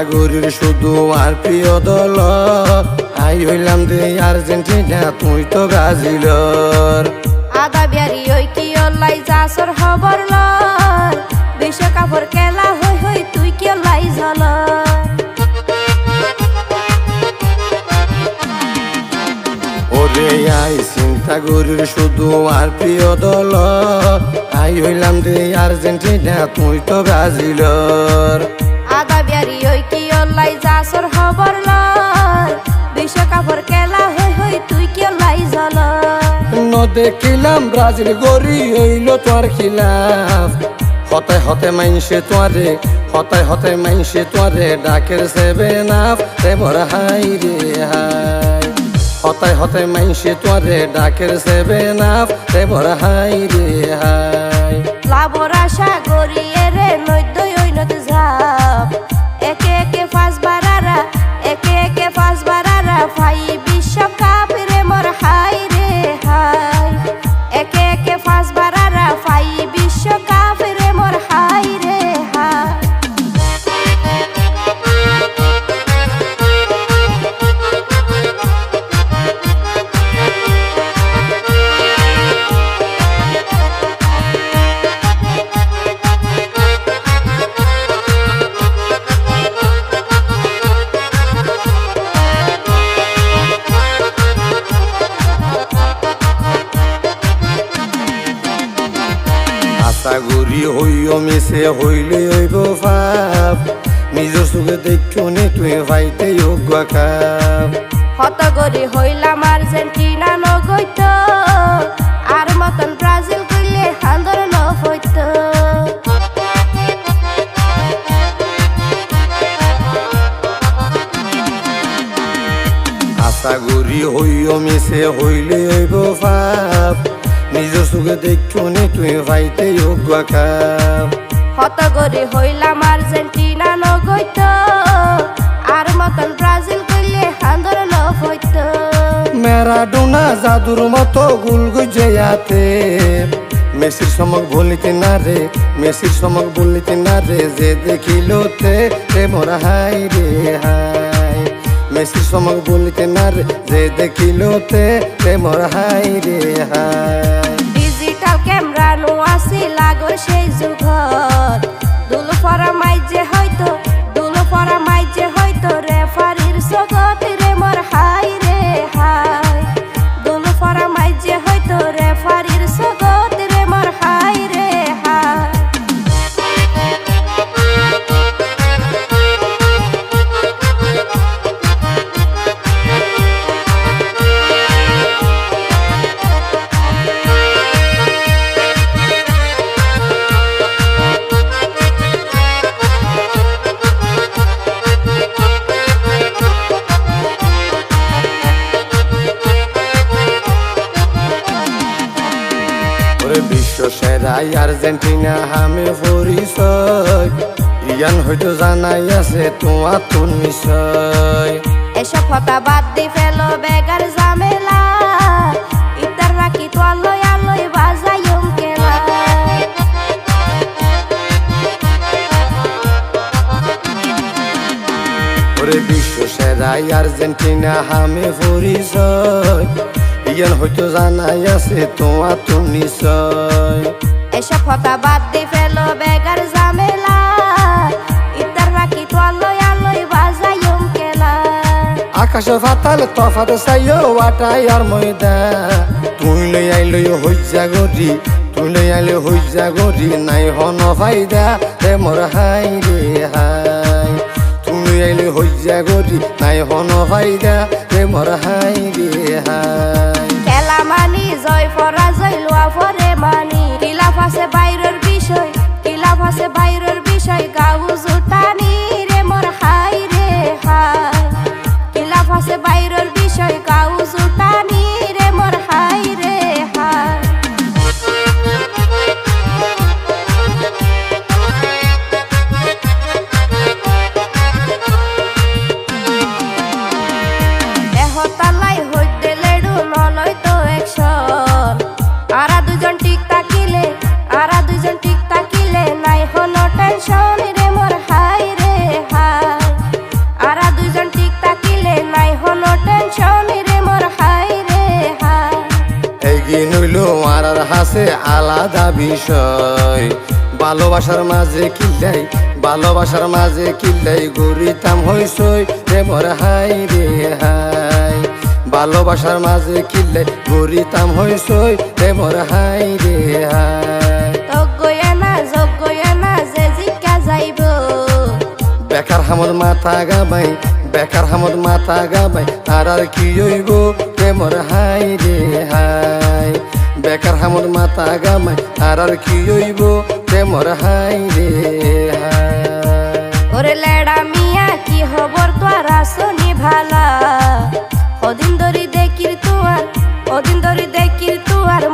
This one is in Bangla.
গরির শুধু আর প্রিয় দল আই হইলাম দে আর্জেন্টিনা তুই তো ব্রাজিলর আদা বিয়ারি ওই কি অলাই যাসর খবর লয় বিশ্বকাপর খেলা হই হই তুই কি অলাই ঝল ওরে আই চিন্তা গরির শুধু আর প্রিয় দল আই হইলাম দে আর্জেন্টিনা তুই তো ব্রাজিলর আদা বিয়ারি ওই কি অলাই যাসর খবর লয় বিশ্বকাপর খেলা হই হই তুই কি অলাই ঝল দেখিলাম ব্রাজিল গরি হইল তোর খিলাফ হতায় হতে মাইনসে তোয়ারে হতায় হতে মাইনসে তোয়ারে ডাকের সেভেন আপ রে বড় হাই রে হাই হতায় হতে মাইনসে তোয়ারে ডাকের সেভেন আপ রে বড় হাই রে হাই লাভর আশা গড়িয়ে রে নৈদই ঐনত ঝাপ একে একে ফাঁস বারারা একে একে ফাঁস বারারা ফাই বিশ্বকাপ রে মোর হাই রে হাই একে একে ফাঁস বারারা ফাই বিশ্বকাপ রে মোর হাই রে হাই আশাগুড়ি হইও মিশে হইলে হইব ভাব নিজের চোখে দেখো নি তুই ভাইতে যোগ্য খাব হতগরি হইলাম আর্জেন্টিনা নগৈত আর মতন ব্রাজিল কইলে হান্দর নফৈত আশাগুড়ি হইও মিশে হইলে হইব ভাব নিজের চোখে দেখো নি তুই ভাইতে যোগ্য খাব হতগরি হইলাম আর্জেন্টিনা নগৈত আর মতন ব্রাজিল কইলে হান্দর নফৈত ম্যারাডোনা জাদুর মতো গুল গুজেয়াতে মেসির সমক বলিতে না রে মেসির সমক বলিতে না রে যে দেখিলতে রে মোর হাই রে হাই মেসির সমক বলিতে না রে যে দেখিলতে রে মোর হাই রে হাই ডিজিটাল ক্যামেরা নো আসি লাগর সেই যুগত দুলো ফরা মাইজে হয়তো দুলো ফরা মাইজে হয়তো রেফারির জগত রে মোর হাই রে হাই দুলো ফরা মাইজে হয়তো রেফারির জগত রে মোর হাই রে হাই বিশ্ব সেরাই আর্জেন্টিনা হামে পরিচয় ইয়ান হয়তো জানাই আছে তোমার তোর নিশ্চয় এসব কথা বাদ দি ফেলো বেগার ঝামেলা ইতার রাখি তো আলোয় আলোয় বাজাইম কেলা ওরে বিশ্ব সেরাই আর্জেন্টিনা হামে পরিচয় ইয়ান হয়তো জানাই আছে তোমার তোর নিশ্চয় এসব কথা বাদ দি ফেলো বেগার ঝামেলা ইতার রাখি তো আলোয় আলোয় বাজাইম কেলা আকাশে ফাতাল তফাত চাইও ওয়াটাই আর ময়দা তুই লই আইলই হইজা গরি তুই লই আইলে হইজা গরি নাই হন ফাইদা রে মোর হাই রে হাই তুই আইলে হইজা গরি নাই হন ফাইদা রে মোর হাই রে হাই খেলা মানি জয় পরাজয় লোয়া পরে মানি কিলাফ আছে বাইরের বিষয় কিলাফ আছে বাইরের বিষয় গাউ জুটানি রে মোর হাই রে হাই কিলাফ আছে বাইরের বিষয় গাউ জুটানি রে মোর হাই রে হাই দেহতালাই হইতে লেডু নল মরার হাসে আলাদা বিষয় ভালোবাসার মাঝে কিল্লাই ভালোবাসার মাঝে কিল্লাই গরিতাম হইসই প্রেমর হাই রে হাই ভালোবাসার মাঝে কিল্লাই গরিতাম হইসই প্রেমর হাই রে হাই যজ্ঞয়ানা যে জিকা যাইব বেকার হামদ মাথা গাবাই বেকার হামদ মাথা গাবাই আর কি হইব প্রেমর হাই রে হাই বেকার হামদ মাথা গাবাই আর কি হইব প্রেমর হাই রে হাই ওরে লেডা মিয়া কি খবর তোর আসনি ভালা ওদিন ধরি দেখির তুয়ার